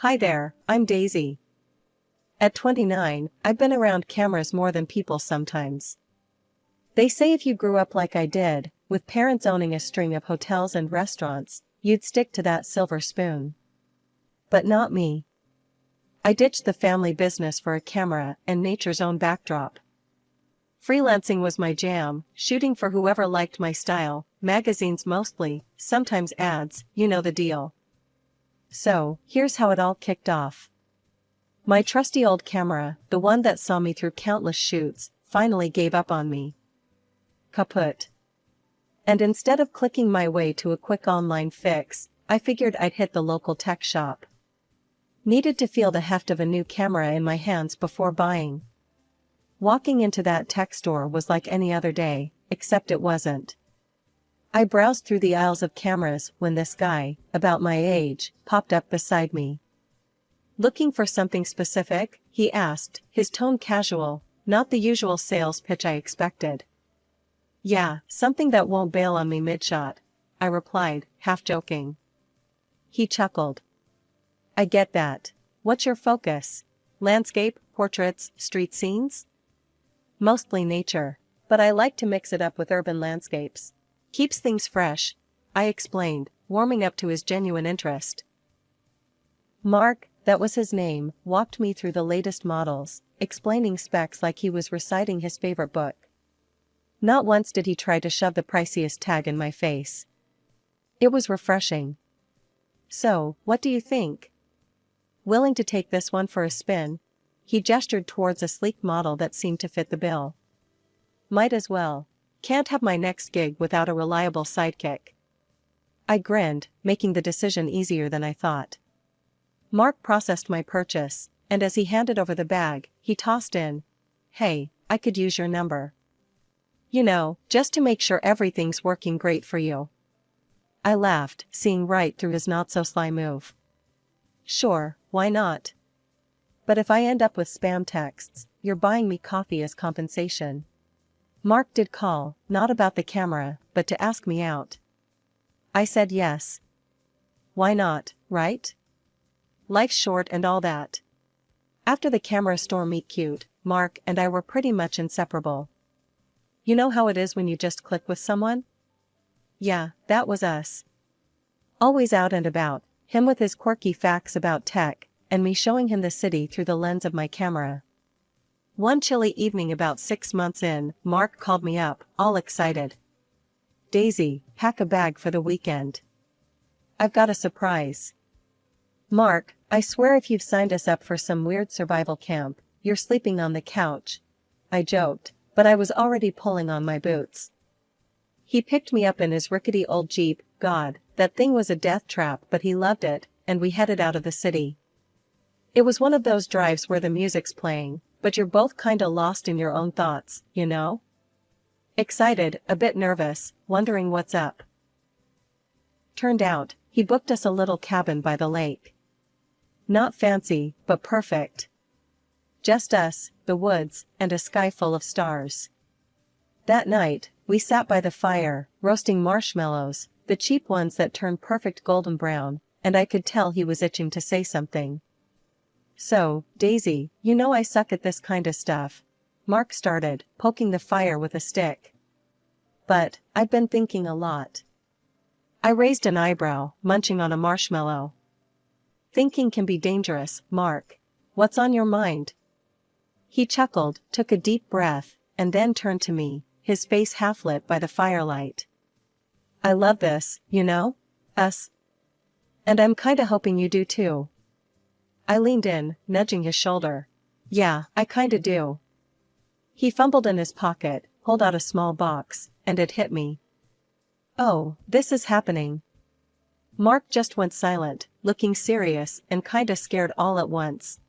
Hi there, I'm Daisy. At 29, I've been around cameras more than people sometimes. They say if you grew up like I did, with parents owning a string of hotels and restaurants, you'd stick to that silver spoon. But not me. I ditched the family business for a camera and nature's own backdrop. Freelancing was my jam, shooting for whoever liked my style, magazines mostly, sometimes ads, you know the deal. So, here's how it all kicked off. My trusty old camera, the one that saw me through countless shoots, finally gave up on me. Kaput. And instead of clicking my way to a quick online fix, I figured I'd hit the local tech shop. Needed to feel the heft of a new camera in my hands before buying. Walking into that tech store was like any other day, except it wasn't. I browsed through the aisles of cameras when this guy, about my age, popped up beside me. Looking for something specific, he asked, his tone casual, not the usual sales pitch I expected. Yeah, something that won't bail on me mid-shot, I replied, half joking. He chuckled. I get that. What's your focus? Landscape, portraits, street scenes? Mostly nature, but I like to mix it up with urban landscapes. Keeps things fresh, I explained, warming up to his genuine interest. Mark, that was his name, walked me through the latest models, explaining specs like he was reciting his favorite book. Not once did he try to shove the priciest tag in my face. It was refreshing. So, what do you think? Willing to take this one for a spin? He gestured towards a sleek model that seemed to fit the bill. Might as well. Can't have my next gig without a reliable sidekick. I grinned, making the decision easier than I thought. Mark processed my purchase, and as he handed over the bag, he tossed in, "Hey, I could use your number. You know, just to make sure everything's working great for you." I laughed, seeing right through his not-so-sly move. Sure, why not? But if I end up with spam texts, you're buying me coffee as compensation. Mark did call, not about the camera, but to ask me out. I said yes. Why not, right? Life's short and all that. After the camera store meet cute, Mark and I were pretty much inseparable. You know how it is when you just click with someone? Yeah, that was us. Always out and about, him with his quirky facts about tech, and me showing him the city through the lens of my camera. One chilly evening about 6 months in, Mark called me up, all excited. Daisy, pack a bag for the weekend. I've got a surprise. Mark, I swear if you've signed us up for some weird survival camp, you're sleeping on the couch. I joked, but I was already pulling on my boots. He picked me up in his rickety old Jeep. God, that thing was a death trap, but he loved it, and we headed out of the city. It was one of those drives where the music's playing, but you're both kinda lost in your own thoughts, you know? Excited, a bit nervous, wondering what's up. Turned out, he booked us a little cabin by the lake. Not fancy, but perfect. Just us, the woods, and a sky full of stars. That night, we sat by the fire, roasting marshmallows, the cheap ones that turned perfect golden brown, and I could tell he was itching to say something. So, Daisy, you know I suck at this kinda stuff. Mark started, poking the fire with a stick. But, I've been thinking a lot. I raised an eyebrow, munching on a marshmallow. Thinking can be dangerous, Mark. What's on your mind? He chuckled, took a deep breath, and then turned to me, his face half lit by the firelight. I love this, you know? Us. And I'm kinda hoping you do too. I leaned in, nudging his shoulder. Yeah, I kinda do. He fumbled in his pocket, pulled out a small box, and it hit me. Oh, this is happening. Mark just went silent, looking serious and kinda scared all at once.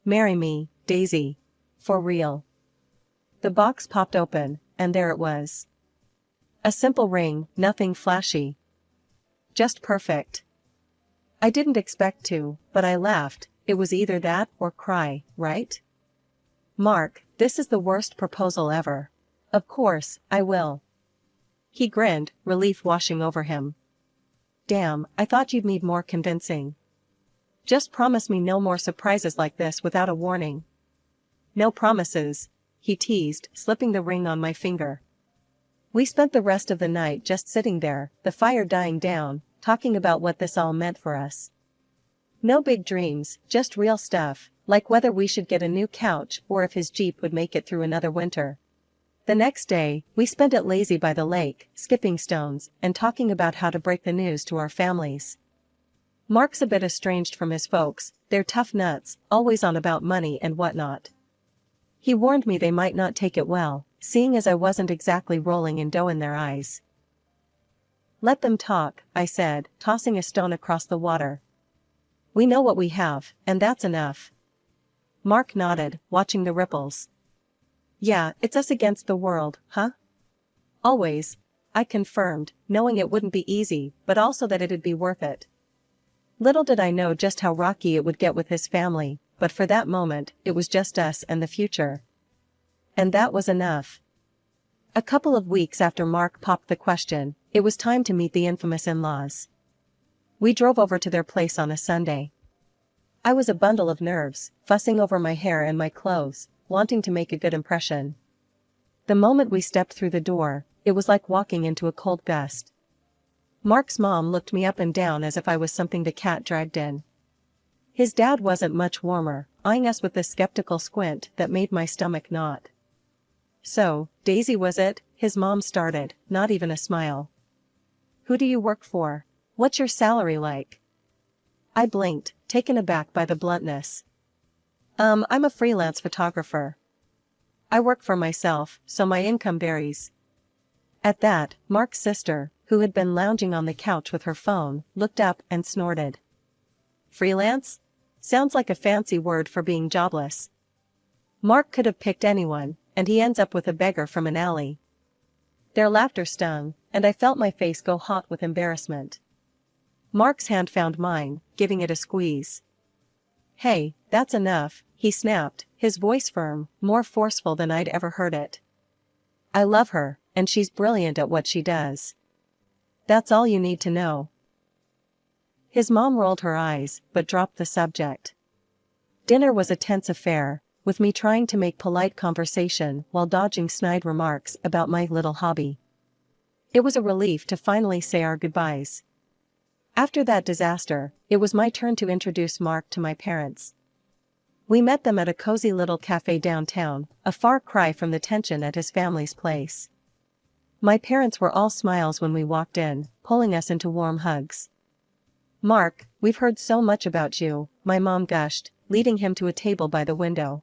Marry me, Daisy. For real. The box popped open, and there it was. A simple ring, nothing flashy. Just perfect. I didn't expect to, but I laughed. It was either that or cry, right? Mark, this is the worst proposal ever. Of course, I will. He grinned, relief washing over him. Damn, I thought you'd need more convincing. Just promise me no more surprises like this without a warning. No promises, he teased, slipping the ring on my finger. We spent the rest of the night just sitting there, the fire dying down, talking about what this all meant for us. No big dreams, just real stuff, like whether we should get a new couch or if his Jeep would make it through another winter. The next day, we spent it lazy by the lake, skipping stones, and talking about how to break the news to our families. Mark's a bit estranged from his folks, they're tough nuts, always on about money and whatnot. He warned me they might not take it well, seeing as I wasn't exactly rolling in dough in their eyes. Let them talk, I said, tossing a stone across the water. We know what we have, and that's enough. Mark nodded, watching the ripples. Yeah, it's us against the world, huh? Always, I confirmed, knowing it wouldn't be easy, but also that it'd be worth it. Little did I know just how rocky it would get with his family, but for that moment, it was just us and the future. And that was enough. A couple of weeks after Mark popped the question, it was time to meet the infamous in-laws. We drove over to their place on a Sunday. I was a bundle of nerves, fussing over my hair and my clothes, wanting to make a good impression. The moment we stepped through the door, it was like walking into a cold gust. Mark's mom looked me up and down as if I was something the cat dragged in. His dad wasn't much warmer, eyeing us with the skeptical squint that made my stomach knot. So, Daisy was it? His mom started, not even a smile. Who do you work for? What's your salary like? I blinked, taken aback by the bluntness. I'm a freelance photographer. I work for myself, so my income varies. At that, Mark's sister, who had been lounging on the couch with her phone, looked up and snorted. Freelance? Sounds like a fancy word for being jobless. Mark could have picked anyone, and he ends up with a beggar from an alley. Their laughter stung, and I felt my face go hot with embarrassment. Mark's hand found mine, giving it a squeeze. Hey, that's enough, he snapped, his voice firm, more forceful than I'd ever heard it. I love her, and she's brilliant at what she does. That's all you need to know. His mom rolled her eyes, but dropped the subject. Dinner was a tense affair, with me trying to make polite conversation while dodging snide remarks about my little hobby. It was a relief to finally say our goodbyes. After that disaster, it was my turn to introduce Mark to my parents. We met them at a cozy little cafe downtown, a far cry from the tension at his family's place. My parents were all smiles when we walked in, pulling us into warm hugs. Mark, we've heard so much about you, my mom gushed, leading him to a table by the window.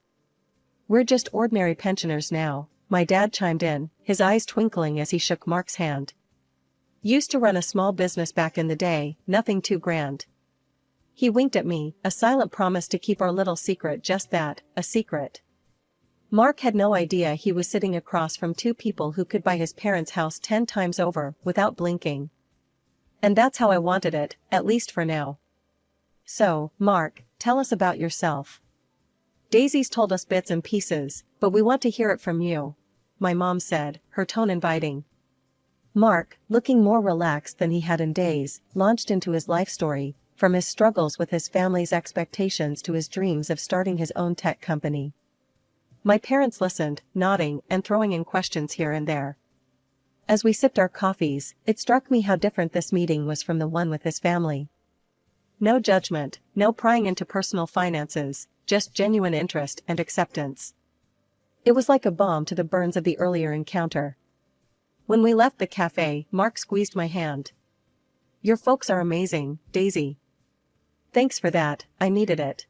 We're just ordinary pensioners now, my dad chimed in, his eyes twinkling as he shook Mark's hand. Used to run a small business back in the day, nothing too grand. He winked at me, a silent promise to keep our little secret just that, a secret. Mark had no idea he was sitting across from two people who could buy his parents' house 10 times over, without blinking. And that's how I wanted it, at least for now. So, Mark, tell us about yourself. Daisy's told us bits and pieces, but we want to hear it from you, my mom said, her tone inviting. Mark, looking more relaxed than he had in days, launched into his life story, from his struggles with his family's expectations to his dreams of starting his own tech company. My parents listened, nodding and throwing in questions here and there. As we sipped our coffees, it struck me how different this meeting was from the one with his family. No judgment, no prying into personal finances, just genuine interest and acceptance. It was like a balm to the burns of the earlier encounter. When we left the cafe, Mark squeezed my hand. Your folks are amazing, Daisy. Thanks for that, I needed it.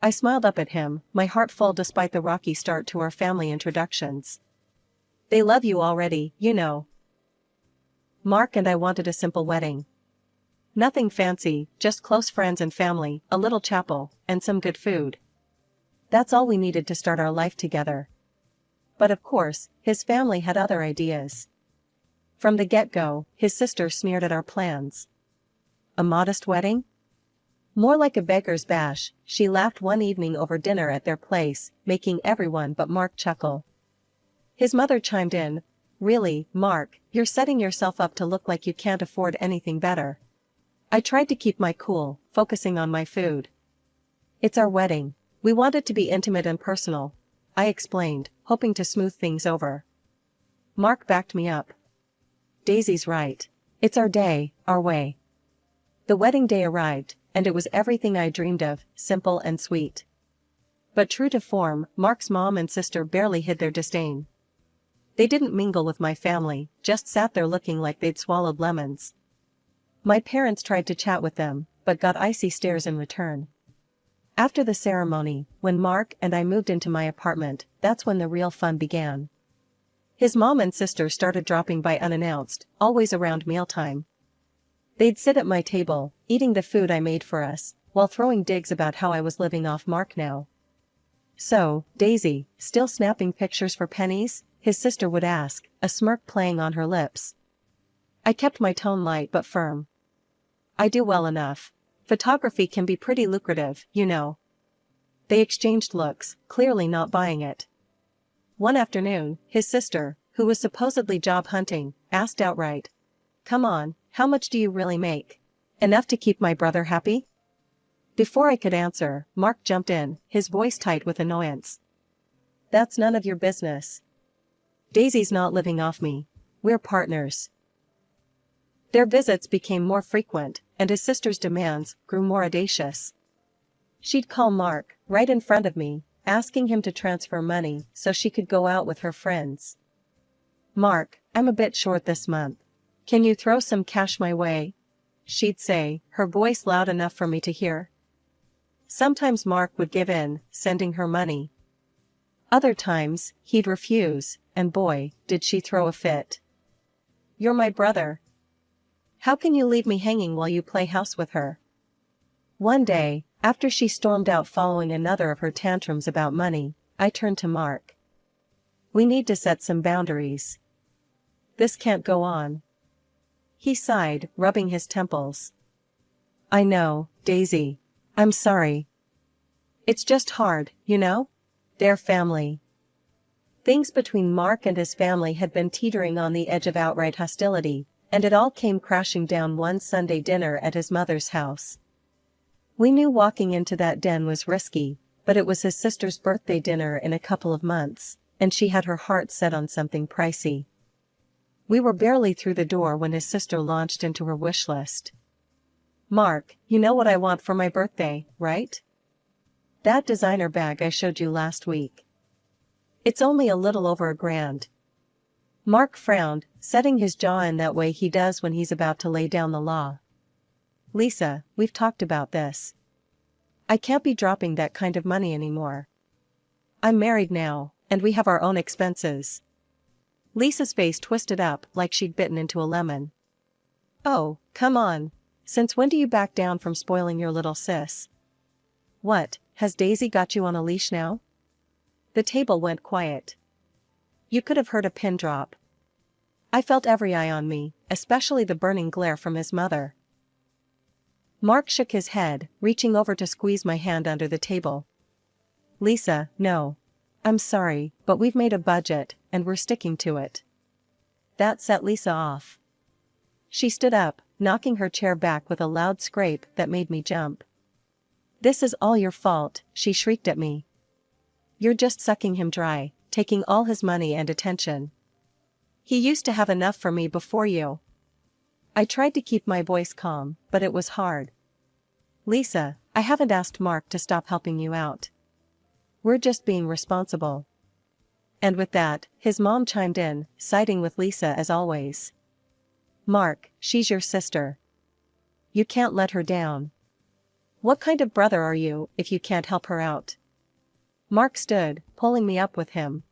I smiled up at him, my heart full despite the rocky start to our family introductions. They love you already, you know. Mark and I wanted a simple wedding. Nothing fancy, just close friends and family, a little chapel, and some good food. That's all we needed to start our life together. But of course, his family had other ideas. From the get-go, his sister sneered at our plans. A modest wedding? More like a beggar's bash, she laughed one evening over dinner at their place, making everyone but Mark chuckle. His mother chimed in, Really, Mark, you're setting yourself up to look like you can't afford anything better. I tried to keep my cool, focusing on my food. It's our wedding. We want it to be intimate and personal, I explained, hoping to smooth things over. Mark backed me up. Daisy's right. It's our day, our way. The wedding day arrived, and it was everything I dreamed of, simple and sweet. But true to form, Mark's mom and sister barely hid their disdain. They didn't mingle with my family, just sat there looking like they'd swallowed lemons. My parents tried to chat with them, but got icy stares in return. After the ceremony, when Mark and I moved into my apartment, that's when the real fun began. His mom and sister started dropping by unannounced, always around mealtime. They'd sit at my table, eating the food I made for us, while throwing digs about how I was living off Mark now. "So, Daisy, still snapping pictures for pennies?" his sister would ask, a smirk playing on her lips. I kept my tone light but firm. "I do well enough. Photography can be pretty lucrative, you know." They exchanged looks, clearly not buying it. One afternoon, his sister, who was supposedly job hunting, asked outright, "Come on, how much do you really make? Enough to keep my brother happy?" Before I could answer, Mark jumped in, his voice tight with annoyance. "That's none of your business. Daisy's not living off me. We're partners." Their visits became more frequent, and his sister's demands grew more audacious. She'd call Mark, right in front of me, asking him to transfer money so she could go out with her friends. "Mark, I'm a bit short this month. Can you throw some cash my way?" she'd say, her voice loud enough for me to hear. Sometimes Mark would give in, sending her money. Other times, he'd refuse, and boy, did she throw a fit. "You're my brother. How can you leave me hanging while you play house with her?" One day, after she stormed out following another of her tantrums about money, I turned to Mark. "We need to set some boundaries. This can't go on." He sighed, rubbing his temples. "I know, Daisy. I'm sorry. It's just hard, you know? They're family." Things between Mark and his family had been teetering on the edge of outright hostility, and it all came crashing down one Sunday dinner at his mother's house. We knew walking into that den was risky, but it was his sister's birthday dinner in a couple of months, and she had her heart set on something pricey. We were barely through the door when his sister launched into her wish list. "Mark, you know what I want for my birthday, right? That designer bag I showed you last week. It's only a little over $1,000. Mark frowned, setting his jaw in that way he does when he's about to lay down the law. "Lisa, we've talked about this. I can't be dropping that kind of money anymore. I'm married now, and we have our own expenses." Lisa's face twisted up like she'd bitten into a lemon. "Oh, come on. Since when do you back down from spoiling your little sis? What, has Daisy got you on a leash now?" The table went quiet. You could have heard a pin drop. I felt every eye on me, especially the burning glare from his mother. Mark shook his head, reaching over to squeeze my hand under the table. "Lisa, no. I'm sorry, but we've made a budget, and we're sticking to it." That set Lisa off. She stood up, knocking her chair back with a loud scrape that made me jump. "This is all your fault," she shrieked at me. "You're just sucking him dry, taking all his money and attention. He used to have enough for me before you." I tried to keep my voice calm, but it was hard. "Lisa, I haven't asked Mark to stop helping you out. We're just being responsible." And with that, his mom chimed in, siding with Lisa as always. "Mark, she's your sister. You can't let her down. What kind of brother are you if you can't help her out?" Mark stood, pulling me up with him.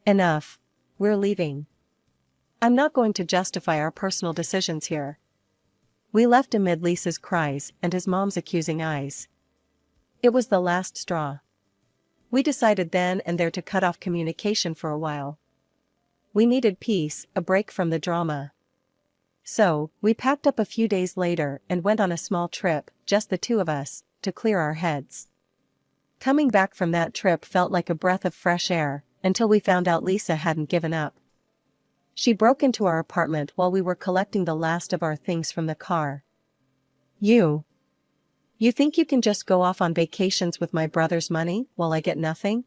"Enough. We're leaving. I'm not going to justify our personal decisions here." We left amid Lisa's cries and his mom's accusing eyes. It was the last straw. We decided then and there to cut off communication for a while. We needed peace, a break from the drama. So, we packed up a few days later and went on a small trip, just the two of us, to clear our heads. Coming back from that trip felt like a breath of fresh air, until we found out Lisa hadn't given up. She broke into our apartment while we were collecting the last of our things from the car. "You You think you can just go off on vacations with my brother's money while I get nothing?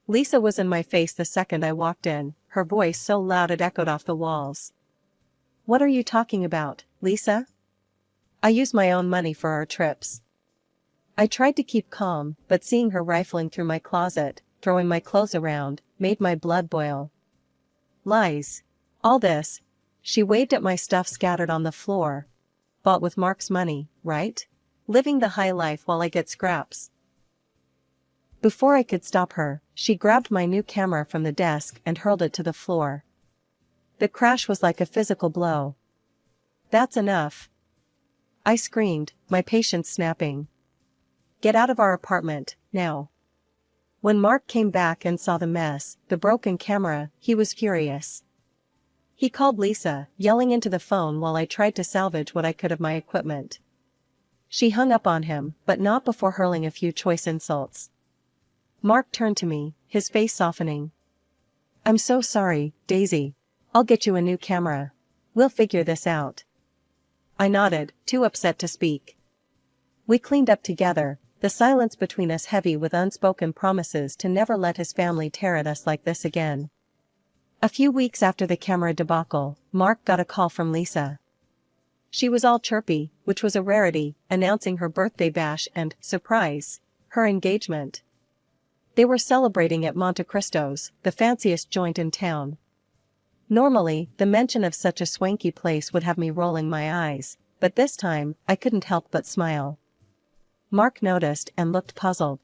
Lisa was in my face the second I walked in, her voice so loud it echoed off the walls. What are you talking about, Lisa? I use my own money for our trips. I tried to keep calm, but seeing her rifling through my closet, throwing my clothes around, made my blood boil. Lies. All this. She waved at my stuff scattered on the floor. Bought with Mark's money, right? Living the high life while I get scraps. Before I could stop her, she grabbed my new camera from the desk and hurled it to the floor. The crash was like a physical blow. That's enough. I screamed, my patience snapping. Get out of our apartment, now. When Mark came back and saw the mess, the broken camera, he was furious. He called Lisa, yelling into the phone while I tried to salvage what I could of my equipment. She hung up on him, but not before hurling a few choice insults. Mark turned to me, his face softening. I'm so sorry, Daisy. I'll get you a new camera. We'll figure this out. I nodded, too upset to speak. We cleaned up together, the silence between us heavy with unspoken promises to never let his family tear at us like this again. A few weeks after the camera debacle, Mark got a call from Lisa. She was all chirpy, which was a rarity, announcing her birthday bash and, surprise, her engagement. They were celebrating at Monte Cristo's, the fanciest joint in town. Normally, the mention of such a swanky place would have me rolling my eyes, but this time, I couldn't help but smile. Mark noticed and looked puzzled.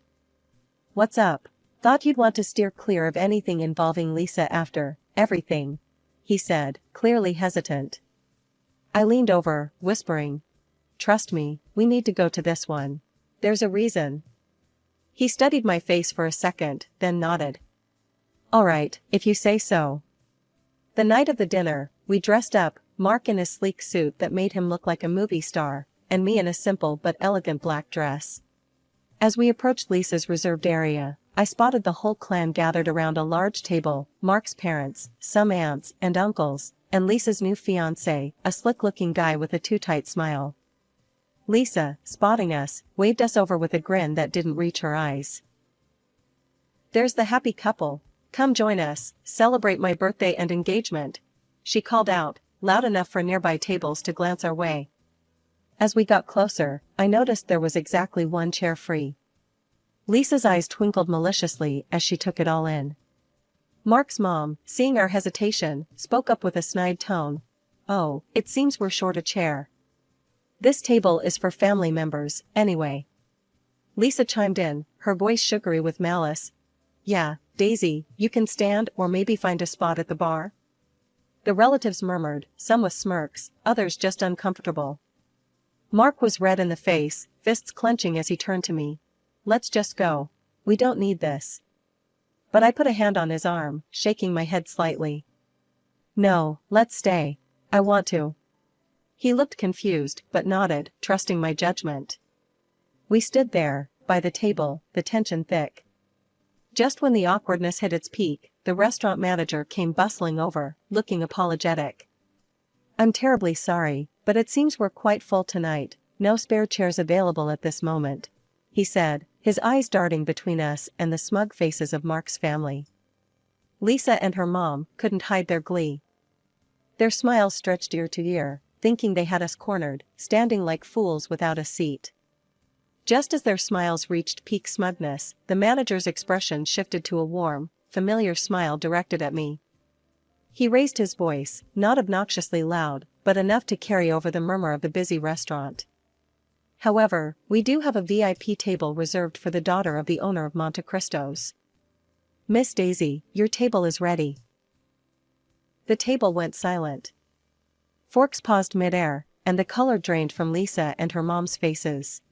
What's up? Thought you'd want to steer clear of anything involving Lisa after everything, he said, clearly hesitant. I leaned over, whispering, Trust me, we need to go to this one. There's a reason. He studied my face for a second, then nodded. All right, if you say so. The night of the dinner, we dressed up, Mark in a sleek suit that made him look like a movie star, and me in a simple but elegant black dress. As we approached Lisa's reserved area, I spotted the whole clan gathered around a large table, Mark's parents, some aunts and uncles, and Lisa's new fiancé, a slick-looking guy with a too-tight smile. Lisa, spotting us, waved us over with a grin that didn't reach her eyes. There's the happy couple. Come join us, celebrate my birthday and engagement, she called out, loud enough for nearby tables to glance our way. As we got closer, I noticed there was exactly one chair free. Lisa's eyes twinkled maliciously as she took it all in. Mark's mom, seeing our hesitation, spoke up with a snide tone. Oh, it seems we're short a chair. This table is for family members, anyway. Lisa chimed in, her voice sugary with malice. Yeah, Daisy, you can stand or maybe find a spot at the bar? The relatives murmured, some with smirks, others just uncomfortable. Mark was red in the face, fists clenching as he turned to me. Let's just go. We don't need this. But I put a hand on his arm, shaking my head slightly. No, let's stay. I want to. He looked confused, but nodded, trusting my judgment. We stood there, by the table, the tension thick. Just when the awkwardness hit its peak, the restaurant manager came bustling over, looking apologetic. I'm terribly sorry, but it seems we're quite full tonight, no spare chairs available at this moment, he said, his eyes darting between us and the smug faces of Mark's family. Lisa and her mom couldn't hide their glee. Their smiles stretched ear to ear, thinking they had us cornered, standing like fools without a seat. Just as their smiles reached peak smugness, the manager's expression shifted to a warm, familiar smile directed at me. He raised his voice, not obnoxiously loud, but enough to carry over the murmur of the busy restaurant. However, we do have a VIP table reserved for the daughter of the owner of Monte Cristo's. Miss Daisy, your table is ready. The table went silent. Forks paused midair, and the color drained from Lisa and her mom's faces.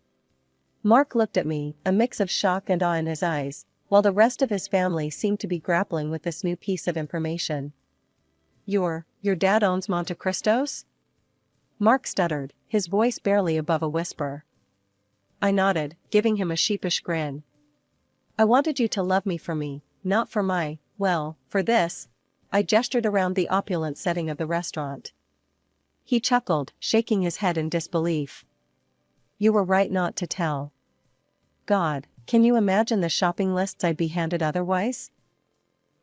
Mark looked at me, a mix of shock and awe in his eyes, while the rest of his family seemed to be grappling with this new piece of information. Your dad owns Monte Cristo's? Mark stuttered, his voice barely above a whisper. I nodded, giving him a sheepish grin. I wanted you to love me for me, not for for this. I gestured around the opulent setting of the restaurant. He chuckled, shaking his head in disbelief. You were right not to tell. God, can you imagine the shopping lists I'd be handed otherwise?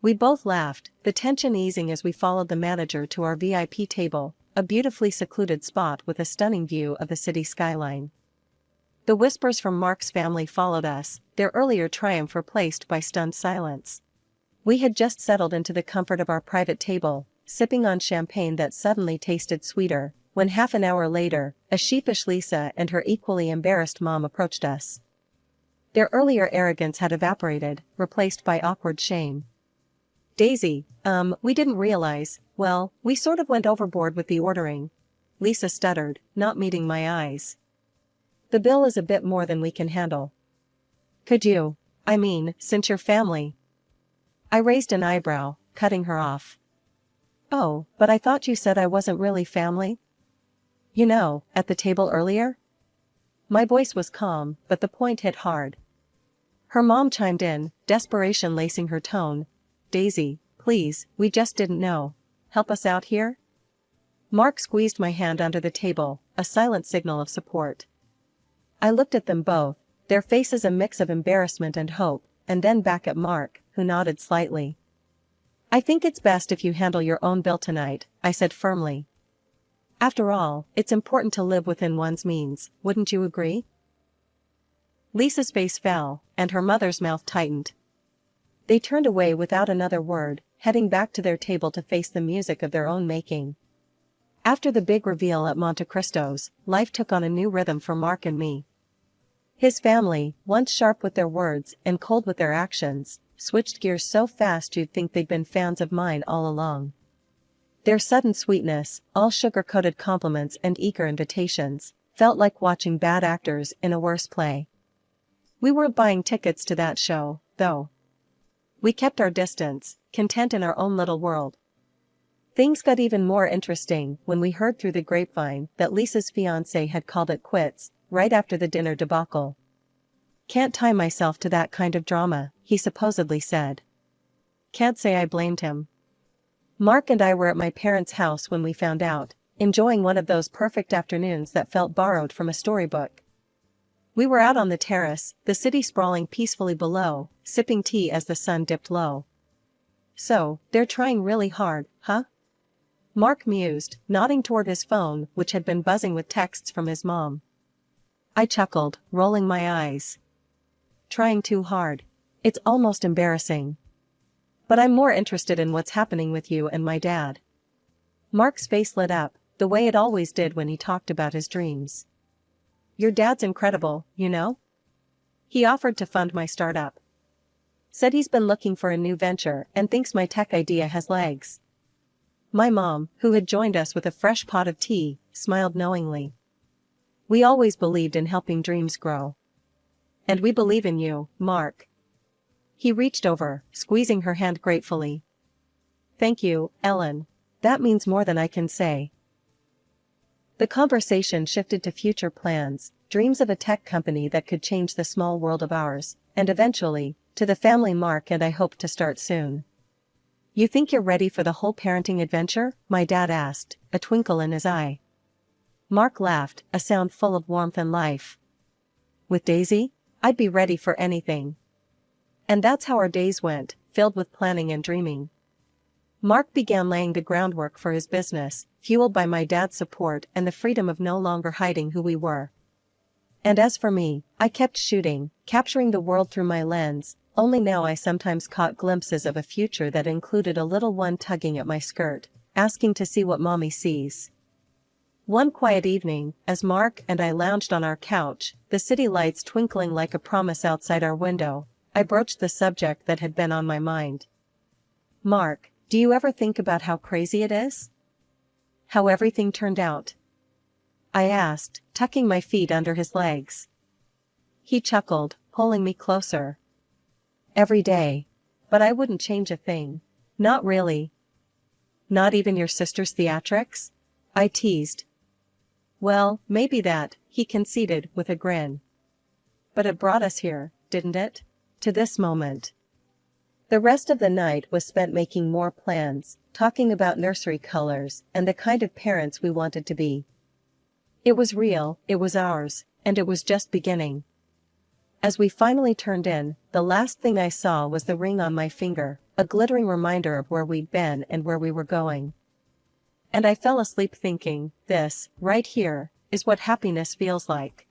We both laughed, the tension easing as we followed the manager to our VIP table, a beautifully secluded spot with a stunning view of the city skyline. The whispers from Mark's family followed us, their earlier triumph replaced by stunned silence. We had just settled into the comfort of our private table, sipping on champagne that suddenly tasted sweeter, when half an hour later, a sheepish Lisa and her equally embarrassed mom approached us. Their earlier arrogance had evaporated, replaced by awkward shame. Daisy, we didn't realize, well, we sort of went overboard with the ordering. Lisa stuttered, not meeting my eyes. The bill is a bit more than we can handle. Could you? Since you're family. I raised an eyebrow, cutting her off. Oh, but I thought you said I wasn't really family? You know, at the table earlier? My voice was calm, but the point hit hard. Her mom chimed in, desperation lacing her tone. Daisy, please, we just didn't know. Help us out here? Mark squeezed my hand under the table, a silent signal of support. I looked at them both, their faces a mix of embarrassment and hope, and then back at Mark, who nodded slightly. I think it's best if you handle your own bill tonight, I said firmly. After all, it's important to live within one's means, wouldn't you agree? Lisa's face fell, and her mother's mouth tightened. They turned away without another word, heading back to their table to face the music of their own making. After the big reveal at Monte Cristo's, life took on a new rhythm for Mark and me. His family, once sharp with their words and cold with their actions, switched gears so fast you'd think they'd been fans of mine all along. Their sudden sweetness, all sugar-coated compliments and eager invitations, felt like watching bad actors in a worse play. We weren't buying tickets to that show, though. We kept our distance, content in our own little world. Things got even more interesting when we heard through the grapevine that Lisa's fiancé had called it quits, right after the dinner debacle. Can't tie myself to that kind of drama, he supposedly said. Can't say I blamed him. Mark and I were at my parents' house when we found out, enjoying one of those perfect afternoons that felt borrowed from a storybook. We were out on the terrace, the city sprawling peacefully below, sipping tea as the sun dipped low. So, they're trying really hard, huh? Mark mused, nodding toward his phone, which had been buzzing with texts from his mom. I chuckled, rolling my eyes. Trying too hard. It's almost embarrassing. But I'm more interested in what's happening with you and my dad. Mark's face lit up, the way it always did when he talked about his dreams. Your dad's incredible, you know? He offered to fund my startup. Said he's been looking for a new venture and thinks my tech idea has legs. My mom, who had joined us with a fresh pot of tea, smiled knowingly. We always believed in helping dreams grow. And we believe in you, Mark. He reached over, squeezing her hand gratefully. Thank you, Ellen. That means more than I can say. The conversation shifted to future plans, dreams of a tech company that could change the small world of ours, and eventually, to the family Mark and I hope to start soon. You think you're ready for the whole parenting adventure? My dad asked, a twinkle in his eye. Mark laughed, a sound full of warmth and life. With Daisy? I'd be ready for anything. And that's how our days went, filled with planning and dreaming. Mark began laying the groundwork for his business, fueled by my dad's support and the freedom of no longer hiding who we were. And as for me, I kept shooting, capturing the world through my lens, only now I sometimes caught glimpses of a future that included a little one tugging at my skirt, asking to see what mommy sees. One quiet evening, as Mark and I lounged on our couch, the city lights twinkling like a promise outside our window, I broached the subject that had been on my mind. Mark, do you ever think about how crazy it is? How everything turned out? I asked, tucking my feet under his legs. He chuckled, pulling me closer. Every day. But I wouldn't change a thing. Not really. Not even your sister's theatrics? I teased. Well, maybe that, he conceded, with a grin. But it brought us here, didn't it? To this moment. The rest of the night was spent making more plans, talking about nursery colors and the kind of parents we wanted to be. It was real, it was ours, and it was just beginning. As we finally turned in, the last thing I saw was the ring on my finger, a glittering reminder of where we'd been and where we were going. And I fell asleep thinking, this, right here, is what happiness feels like.